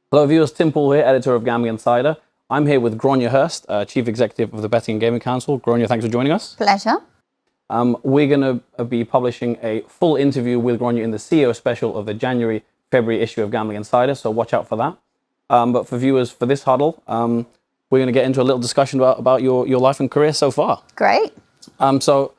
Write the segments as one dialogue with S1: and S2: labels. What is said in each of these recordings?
S1: Hello viewers, Tim Poole here, editor of Gambling Insider. I'm here with Grainne Hurst, Chief Executive of the Betting and Gaming Council. Grainne, thanks for joining us.
S2: Pleasure.
S1: We're going to be publishing a full interview with Grainne in the CEO special of the January-February issue of Gambling Insider, so watch out for that. But for viewers for this huddle, we're going to get into a little discussion about your life and career so far.
S2: Great.
S1: So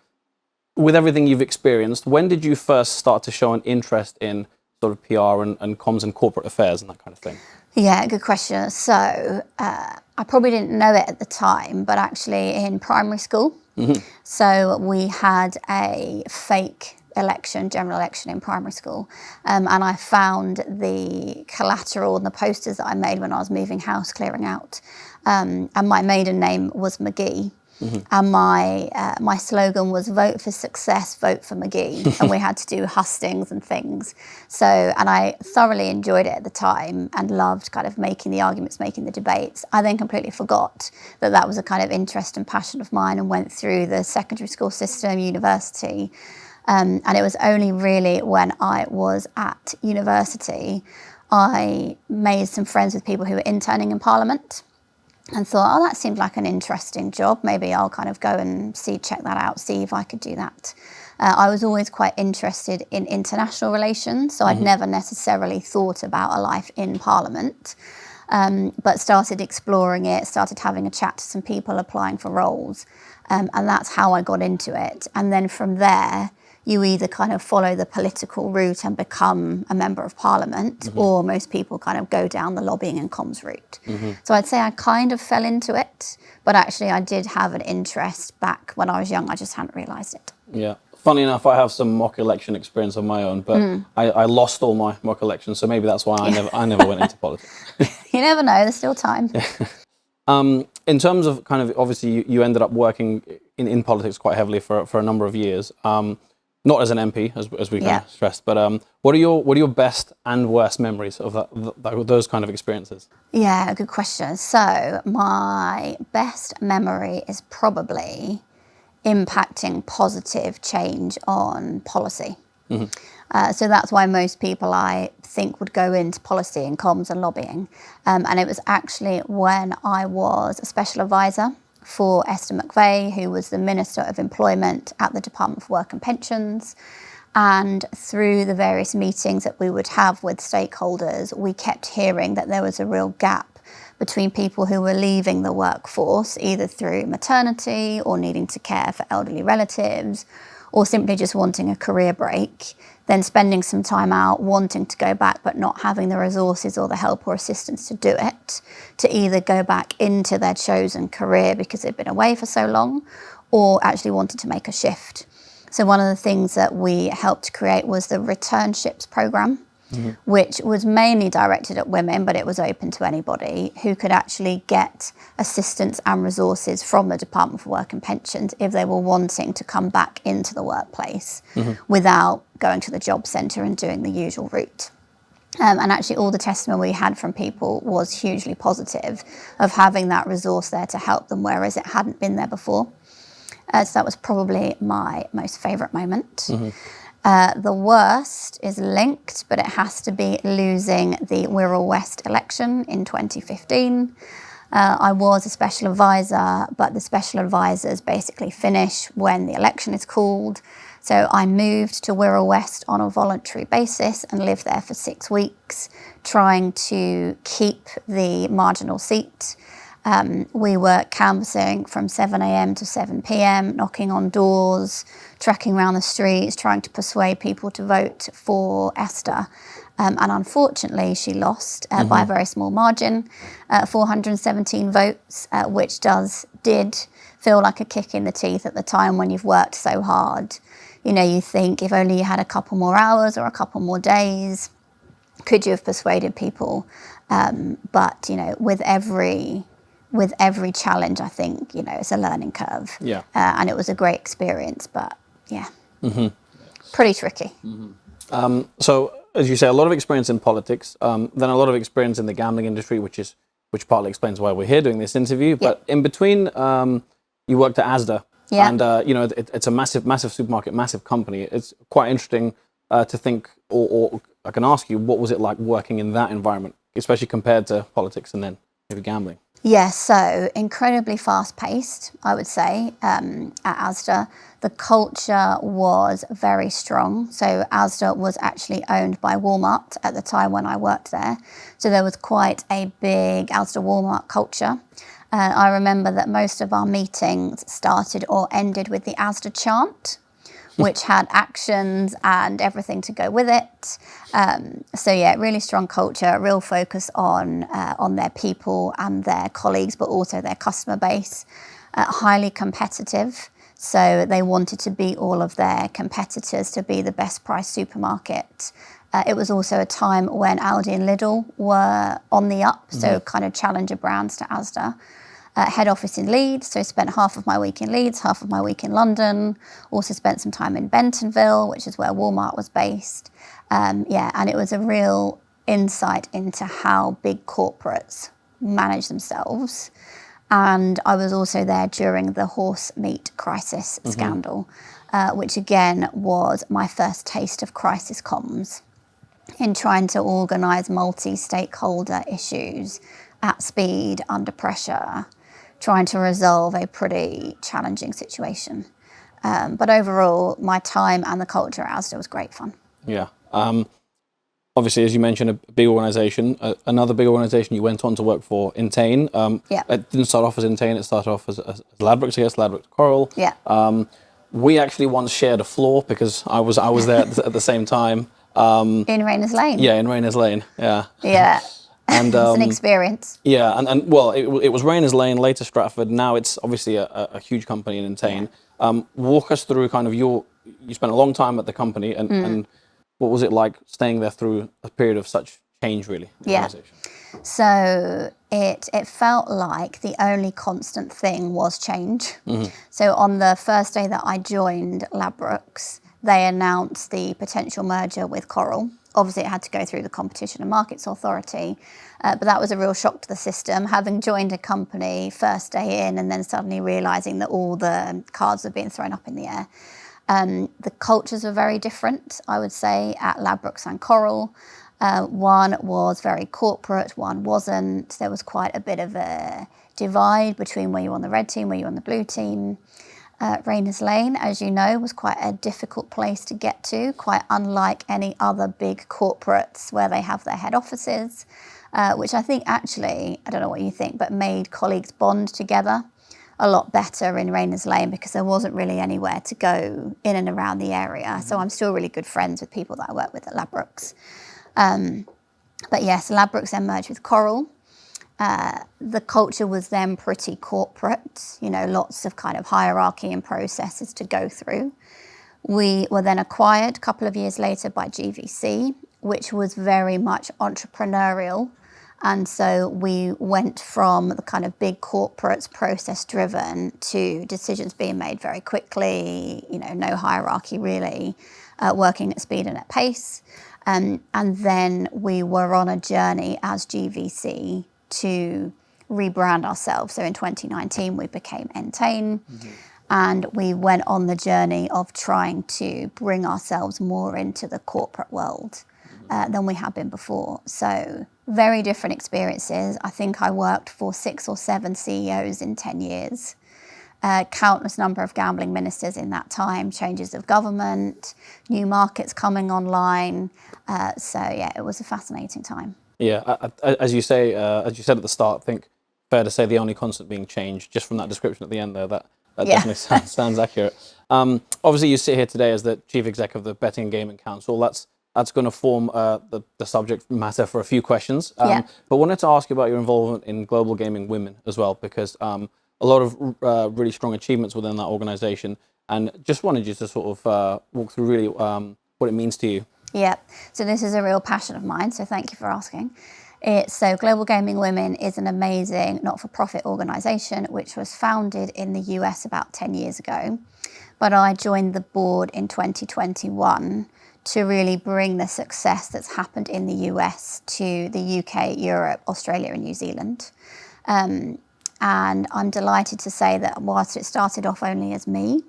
S1: with everything you've experienced, when did you first start to show an interest in sort of PR and comms and corporate affairs and that kind of thing?
S2: Yeah, good question. So I probably didn't know it at the time, but actually in primary school. So we had a fake general election in primary school. And I found the collateral and the posters that I made when I was moving house, clearing out. And my maiden name was McGee. And my slogan was "Vote for success, vote for McGee," and we had to do hustings and things. So, and I thoroughly enjoyed it at the time and loved kind of making the arguments, making the debates. I then completely forgot that that was a kind of interest and passion of mine, and went through the secondary school system, university, and it was only really when I was at university I made some friends with people who were interning in Parliament. And thought, oh, that seemed like an interesting job. Maybe I'll kind of go and check that out, see if I could do that. I was always quite interested in international relations, so I'd never necessarily thought about a life in Parliament, but started exploring it, started having a chat to some people applying for roles, and that's how I got into it. And then from there, you either kind of follow the political route and become a member of Parliament, or most people kind of go down the lobbying and comms route. So I'd say I kind of fell into it, but actually I did have an interest back when I was young. I just hadn't realised it.
S1: Yeah. Funny enough, I have some mock election experience of my own, but I lost all my mock elections, so maybe that's why I never went into politics.
S2: You never know, there's still time.
S1: In terms of kind of, obviously you ended up working in politics quite heavily for a number of years. Not as an MP, as we kind of stressed, but what are your best and worst memories of those kind of experiences?
S2: Yeah, good question. So my best memory is probably impacting positive change on policy. So that's why most people, I think, would go into policy and comms and lobbying. And it was actually when I was a special advisor for Esther McVey, who was the Minister of Employment at the Department for Work and Pensions. And through the various meetings that we would have with stakeholders, we kept hearing that there was a real gap between people who were leaving the workforce, either through maternity or needing to care for elderly relatives, or simply just wanting a career break, then spending some time out, wanting to go back but not having the resources or the help or assistance to do it, to either go back into their chosen career because they've been away for so long, or actually wanted to make a shift. So one of the things that we helped create was the returnships program, which was mainly directed at women, but it was open to anybody who could actually get assistance and resources from the Department for Work and Pensions if they were wanting to come back into the workplace without going to the job centre and doing the usual route. And actually all the testimony we had from people was hugely positive of having that resource there to help them, whereas it hadn't been there before. So that was probably my most favourite moment. The worst is linked, but it has to be losing the Wirral West election in 2015. I was a special advisor, but the special advisors basically finish when the election is called. So I moved to Wirral West on a voluntary basis and lived there for 6 weeks, trying to keep the marginal seat. We were canvassing from 7 a.m. to 7 p.m, knocking on doors, trekking around the streets, trying to persuade people to vote for Asda. And unfortunately, she lost by a very small margin, 417 votes, which did feel like a kick in the teeth at the time when you've worked so hard. You know, you think if only you had a couple more hours or a couple more days, could you have persuaded people? But, you know, with every challenge, I think, you know, it's a learning curve.
S1: Yeah.
S2: And it was a great experience, but yeah, pretty tricky.
S1: So, as you say, a lot of experience in politics, then a lot of experience in the gambling industry, which partly explains why we're here doing this interview. But in between, you worked at Asda. And, you know, it's a massive supermarket, massive company. It's quite interesting to think, or I can ask you, what was it like working in that environment? especially compared to politics and then maybe gambling?
S2: Yes, so incredibly fast-paced, I would say, at Asda. The culture was very strong. So Asda was actually owned by Walmart at the time when I worked there. So there was quite a big Asda Walmart culture. I remember that most of our meetings started or ended with the Asda chant, which had actions and everything to go with it. So yeah, really strong culture, real focus on their people and their colleagues, but also their customer base. Highly competitive, so they wanted to beat all of their competitors to be the best price supermarket. It was also a time when Aldi and Lidl were on the up, so kind of challenger brands to Asda. Head office in Leeds, so spent half of my week in Leeds, half of my week in London. Also spent some time in Bentonville, which is where Walmart was based. And it was a real insight into how big corporates manage themselves. And I was also there during the horse meat crisis scandal, which again was my first taste of crisis comms in trying to organise multi-stakeholder issues at speed, under pressure, trying to resolve a pretty challenging situation. But overall, my time and the culture at Asda was great fun.
S1: Yeah. Obviously, as you mentioned, a big organisation. Another big organisation you went on to work for, Entain. It didn't start off as Entain, it started off as Ladbrokes, I guess, Ladbrokes Coral.
S2: Yeah.
S1: We actually once shared a floor because I was there at the same time.
S2: In Rainer's Lane.
S1: Yeah, in Rainer's Lane, yeah.
S2: Yeah.
S1: And
S2: it's an experience.
S1: Yeah, and well, it was Rainer's Lane, later Stratford. Now it's obviously a huge company in Entain. Yeah. Walk us through kind of you spent a long time at the company, and what was it like staying there through a period of such change, really? In the organization?
S2: So it felt like the only constant thing was change. So on the first day that I joined Ladbrokes, they announced the potential merger with Coral. Obviously, it had to go through the Competition and Markets Authority, but that was a real shock to the system, having joined a company first day in and then suddenly realising that all the cards were being thrown up in the air. The cultures were very different, I would say, at Ladbrokes and Coral. One was very corporate, one wasn't. There was quite a bit of a divide between were you on the red team, were you on the blue team. Rainer's Lane, as you know, was quite a difficult place to get to, quite unlike any other big corporates where they have their head offices, which I think actually, I don't know what you think, but made colleagues bond together a lot better in Rainer's Lane because there wasn't really anywhere to go in and around the area. So I'm still really good friends with people that I work with at Ladbrokes. But yes, Ladbrokes then merged with Coral. The culture was then pretty corporate, lots of kind of hierarchy and processes to go through. We were then acquired a couple of years later by GVC, which was very much entrepreneurial. And so we went from the kind of big corporates, process-driven, to decisions being made very quickly, no hierarchy really, working at speed and at pace. And then we were on a journey as GVC to rebrand ourselves. So in 2019, we became Entain, and we went on the journey of trying to bring ourselves more into the corporate world than we had been before. So very different experiences. I think I worked for 6 or 7 CEOs in 10 years. Countless number of gambling ministers in that time, changes of government, new markets coming online. So yeah, it was a fascinating time.
S1: Yeah, as you said at the start, I think fair to say the only constant being change, just from that description at the end there, that definitely sounds accurate. Obviously, you sit here today as the Chief Exec of the Betting and Gaming Council. That's going to form the subject matter for a few questions. But wanted to ask you about your involvement in Global Gaming Women as well, because a lot of really strong achievements within that organisation, and just wanted you to sort of walk through really what it means to you.
S2: Yeah, so this is a real passion of mine, so thank you for asking. So Global Gaming Women is an amazing not-for-profit organisation which was founded in the US about 10 years ago. But I joined the board in 2021 to really bring the success that's happened in the US to the UK, Europe, Australia and New Zealand. And I'm delighted to say that whilst it started off only as me,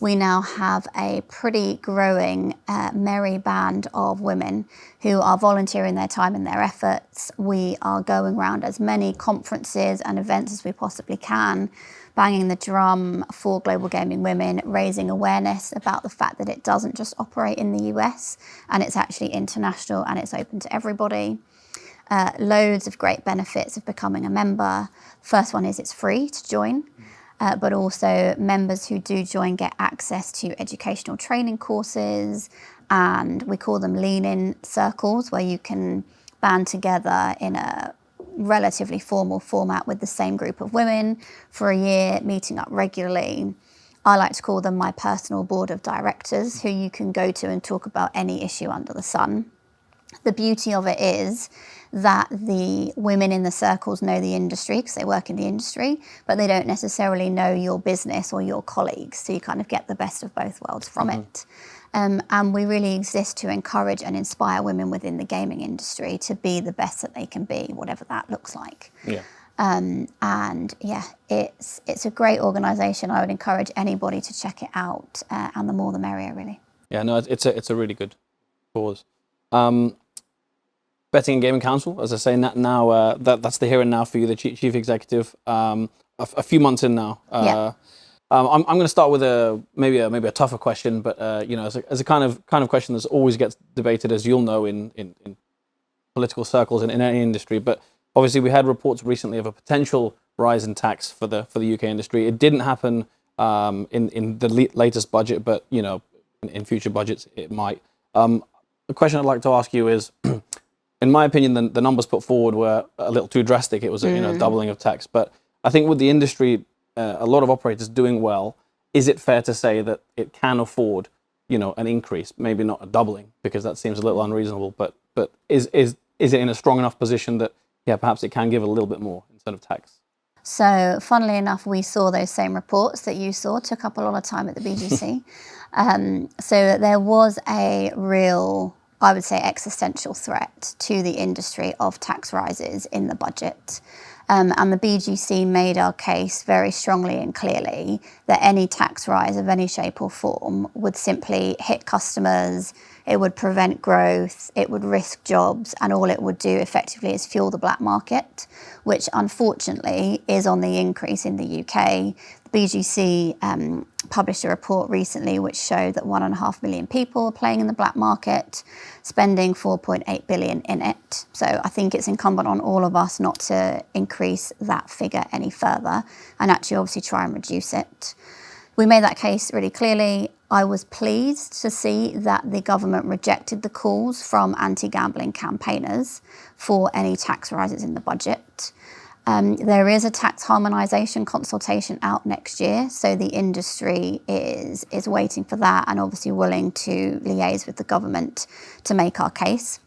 S2: we now have a pretty growing, merry band of women who are volunteering their time and their efforts. We are going around as many conferences and events as we possibly can, banging the drum for global gaming women, raising awareness about the fact that it doesn't just operate in the US, and it's actually international and it's open to everybody. Loads of great benefits of becoming a member. First one is it's free to join, but also members who do join get access to educational training courses, and we call them lean-in circles, where you can band together in a relatively formal format with the same group of women for a year, meeting up regularly. I like to call them my personal board of directors, who you can go to and talk about any issue under the sun. The beauty of it is that the women in the circles know the industry because they work in the industry, but they don't necessarily know your business or your colleagues. So you kind of get the best of both worlds from it. And we really exist to encourage and inspire women within the gaming industry to be the best that they can be, whatever that looks like.
S1: Yeah.
S2: And yeah, it's a great organisation. I would encourage anybody to check it out, and the more the merrier, really.
S1: Yeah, no, it's a really good cause. Betting and Gaming Council, as I say now, that's the here and now for you, the chief executive. A few months in now. I'm going to start with maybe a tougher question, but as a kind of question that always gets debated, as you'll know, in political circles and in any industry. But obviously, we had reports recently of a potential rise in tax for the UK industry. It didn't happen in the latest budget, but in future budgets it might. The question I'd like to ask you is, in my opinion, the numbers put forward were a little too drastic. It was a doubling of tax, but I think with the industry, a lot of operators doing well, is it fair to say that it can afford, an increase? Maybe not a doubling, because that seems a little unreasonable. But is it in a strong enough position that perhaps it can give a little bit more instead of tax?
S2: So, funnily enough, we saw those same reports that you saw. Took up a lot of time at the BGC. So there was a real, I would say, existential threat to the industry of tax rises in the budget. And the BGC made our case very strongly and clearly that any tax rise of any shape or form would simply hit customers, it would prevent growth, it would risk jobs, and all it would do effectively is fuel the black market, which unfortunately is on the increase in the UK. The BGC published a report recently which showed that 1.5 million people are playing in the black market, spending 4.8 billion in it. So I think it's incumbent on all of us not to increase that figure any further, and actually obviously try and reduce it. We made that case really clearly. I was pleased to see that the government rejected the calls from anti-gambling campaigners for any tax rises in the budget. There is a tax harmonisation consultation out next year, so the industry is waiting for that and obviously willing to liaise with the government to make our case.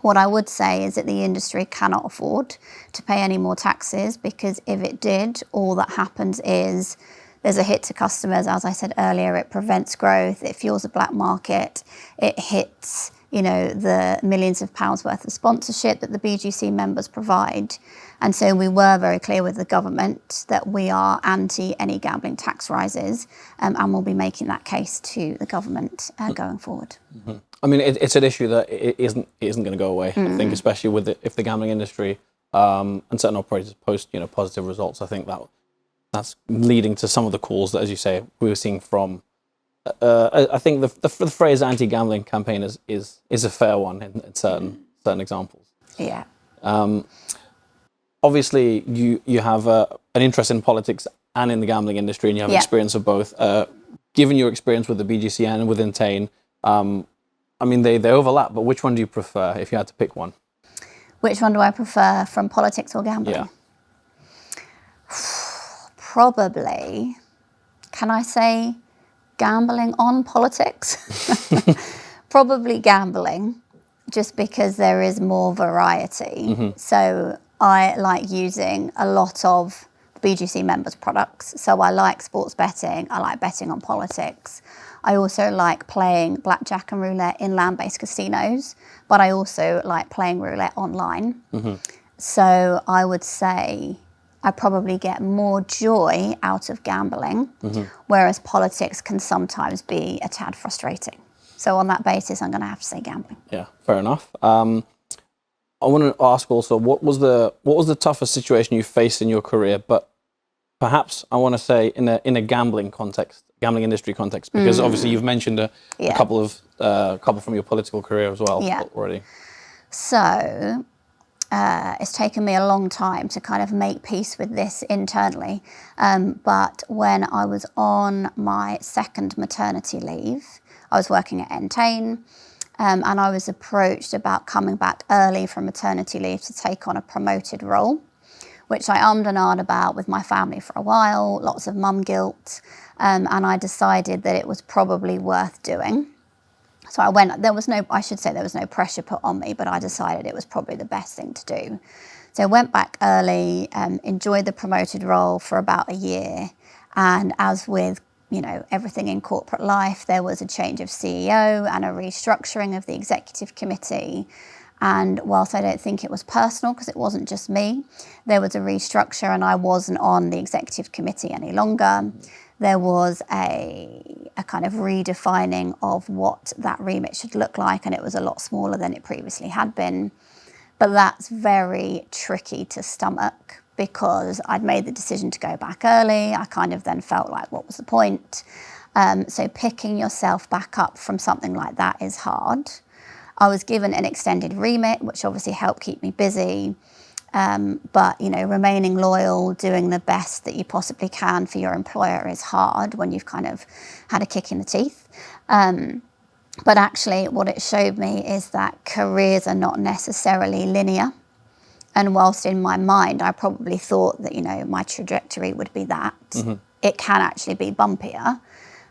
S2: What I would say is that the industry cannot afford to pay any more taxes, because if it did, all that happens is there's a hit to customers. As I said earlier, it prevents growth, it fuels the black market, it hits the millions of pounds worth of sponsorship that the BGC members provide. And so we were very clear with the government that we are anti any gambling tax rises, and we'll be making that case to the government going forward.
S1: Mm-hmm. I mean, it's an issue that it isn't going to go away. I think, especially if the gambling industry and certain operators post positive results. I think that's leading to some of the calls that, as you say, we were seeing from. I think the phrase anti-gambling campaign is a fair one in certain examples.
S2: Yeah.
S1: Obviously, you have an interest in politics and in the gambling industry, and you have experience of both. Given your experience with the BGC and with Entain, I mean, they overlap, but which one do you prefer if you had to pick one?
S2: Which one do I prefer, from politics or gambling?
S1: Yeah.
S2: Probably, can I say gambling on politics? Probably gambling, just because there is more variety. Mm-hmm. So I like using a lot of the BGC members' products. So I like sports betting, I like betting on politics. I also like playing blackjack and roulette in land-based casinos, but I also like playing roulette online. Mm-hmm. So I would say I probably get more joy out of gambling, whereas politics can sometimes be a tad frustrating. So on that basis, I'm going to have to say gambling.
S1: Yeah, fair enough. I want to ask also, what was the toughest situation you faced in your career? But perhaps I want to say in a gambling context, gambling industry context, because obviously you've mentioned a couple from your political career as well already.
S2: So it's taken me a long time to kind of make peace with this internally. But when I was on my second maternity leave, I was working at Entain, and I was approached about coming back early from maternity leave to take on a promoted role, which I ummed and ahed about with my family for a while, lots of mum guilt, and I decided that it was probably worth doing. So I went, there was no pressure put on me, but I decided it was probably the best thing to do. So I went back early, enjoyed the promoted role for about a year. And as with, everything in corporate life, there was a change of CEO and a restructuring of the executive committee. And whilst I don't think it was personal, because it wasn't just me, there was a restructure and I wasn't on the executive committee any longer. There was a kind of redefining of what that remit should look like, and it was a lot smaller than it previously had been. But that's very tricky to stomach because I'd made the decision to go back early. I kind of then felt like, what was the point? So picking yourself back up from something like that is hard. I was given an extended remit, which obviously helped keep me busy. But, remaining loyal, doing the best that you possibly can for your employer is hard when you've kind of had a kick in the teeth. But actually what it showed me is that careers are not necessarily linear. And whilst in my mind, I probably thought that, my trajectory would be that, it can actually be bumpier.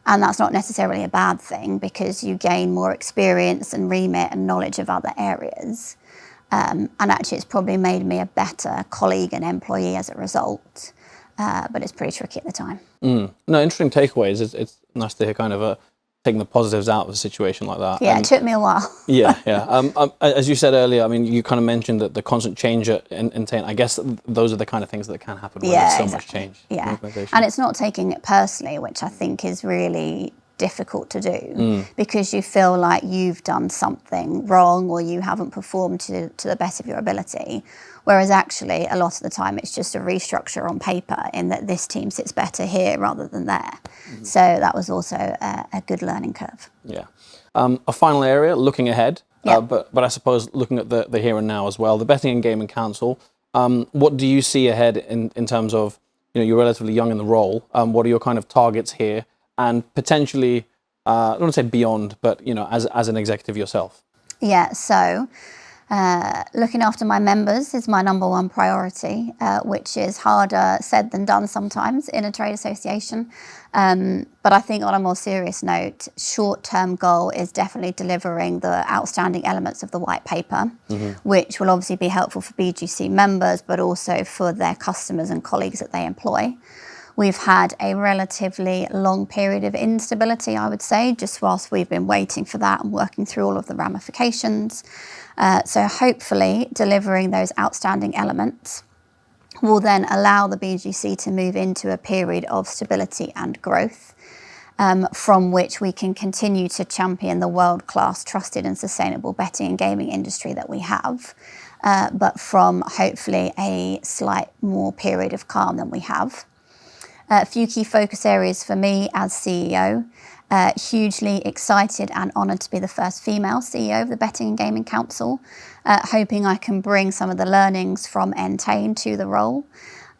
S2: And that's not necessarily a bad thing because you gain more experience and remit and knowledge of other areas. And actually, it's probably made me a better colleague and employee as a result. But it's pretty tricky at the time.
S1: No, interesting takeaways. It's nice to hear kind of taking the positives out of a situation like that.
S2: Yeah, it took me a while.
S1: Yeah. As you said earlier, I mean, you kind of mentioned that the constant change in Entain, I guess those are the kind of things that can happen when there's so much change in the organization.
S2: And it's not taking it personally, which I think is really difficult to do because you feel like you've done something wrong or you haven't performed to the best of your ability. Whereas actually, a lot of the time, it's just a restructure on paper in that this team sits better here rather than there. So that was also a good learning curve.
S1: Yeah. A final area, looking ahead, but I suppose looking at the here and now as well, the Betting and Gaming Council, what do you see ahead in terms of, you're relatively young in the role, what are your kind of targets here? And potentially, I don't want to say beyond, but as an executive yourself.
S2: Yeah, so looking after my members is my number one priority, which is harder said than done sometimes in a trade association. But I think on a more serious note, short-term goal is definitely delivering the outstanding elements of the white paper, which will obviously be helpful for BGC members, but also for their customers and colleagues that they employ. We've had a relatively long period of instability, I would say, just whilst we've been waiting for that and working through all of the ramifications. So hopefully delivering those outstanding elements will then allow the BGC to move into a period of stability and growth, from which we can continue to champion the world-class, trusted and sustainable betting and gaming industry that we have, but from hopefully a slight more period of calm than we have. A few key focus areas for me as CEO. Hugely excited and honoured to be the first female CEO of the Betting and Gaming Council, hoping I can bring some of the learnings from Entain to the role.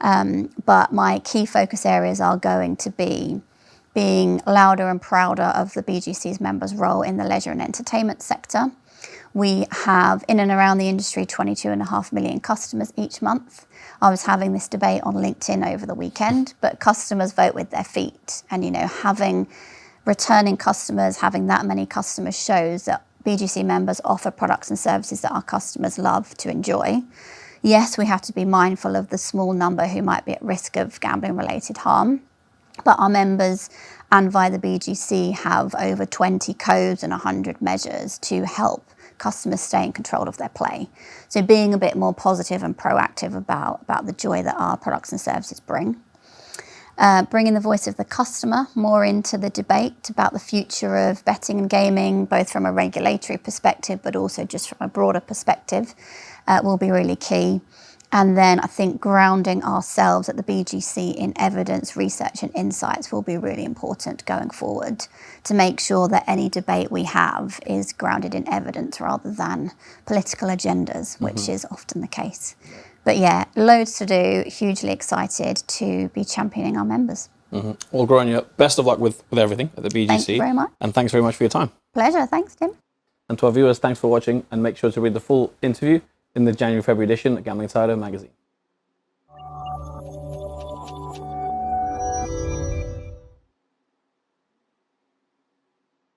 S2: But my key focus areas are going to be being louder and prouder of the BGC's members' role in the leisure and entertainment sector. We have, in and around the industry, 22.5 million customers each month. I was having this debate on LinkedIn over the weekend, but customers vote with their feet. And, having returning customers, having that many customers shows that BGC members offer products and services that our customers love to enjoy. Yes, we have to be mindful of the small number who might be at risk of gambling-related harm. But our members and via the BGC have over 20 codes and 100 measures to help customers stay in control of their play. So being a bit more positive and proactive about the joy that our products and services bring. Bringing the voice of the customer more into the debate about the future of betting and gaming, both from a regulatory perspective, but also just from a broader perspective, will be really key. And then I think grounding ourselves at the BGC in evidence, research and insights will be really important going forward to make sure that any debate we have is grounded in evidence rather than political agendas, which is often the case. But yeah, loads to do, hugely excited to be championing our members.
S1: Well, Grainne, best of luck with everything at the BGC.
S2: Thank you very much.
S1: And thanks very much for your time.
S2: Pleasure, thanks Tim.
S1: And to our viewers, thanks for watching, and make sure to read the full interview in the January-February edition of Gambling Insider magazine.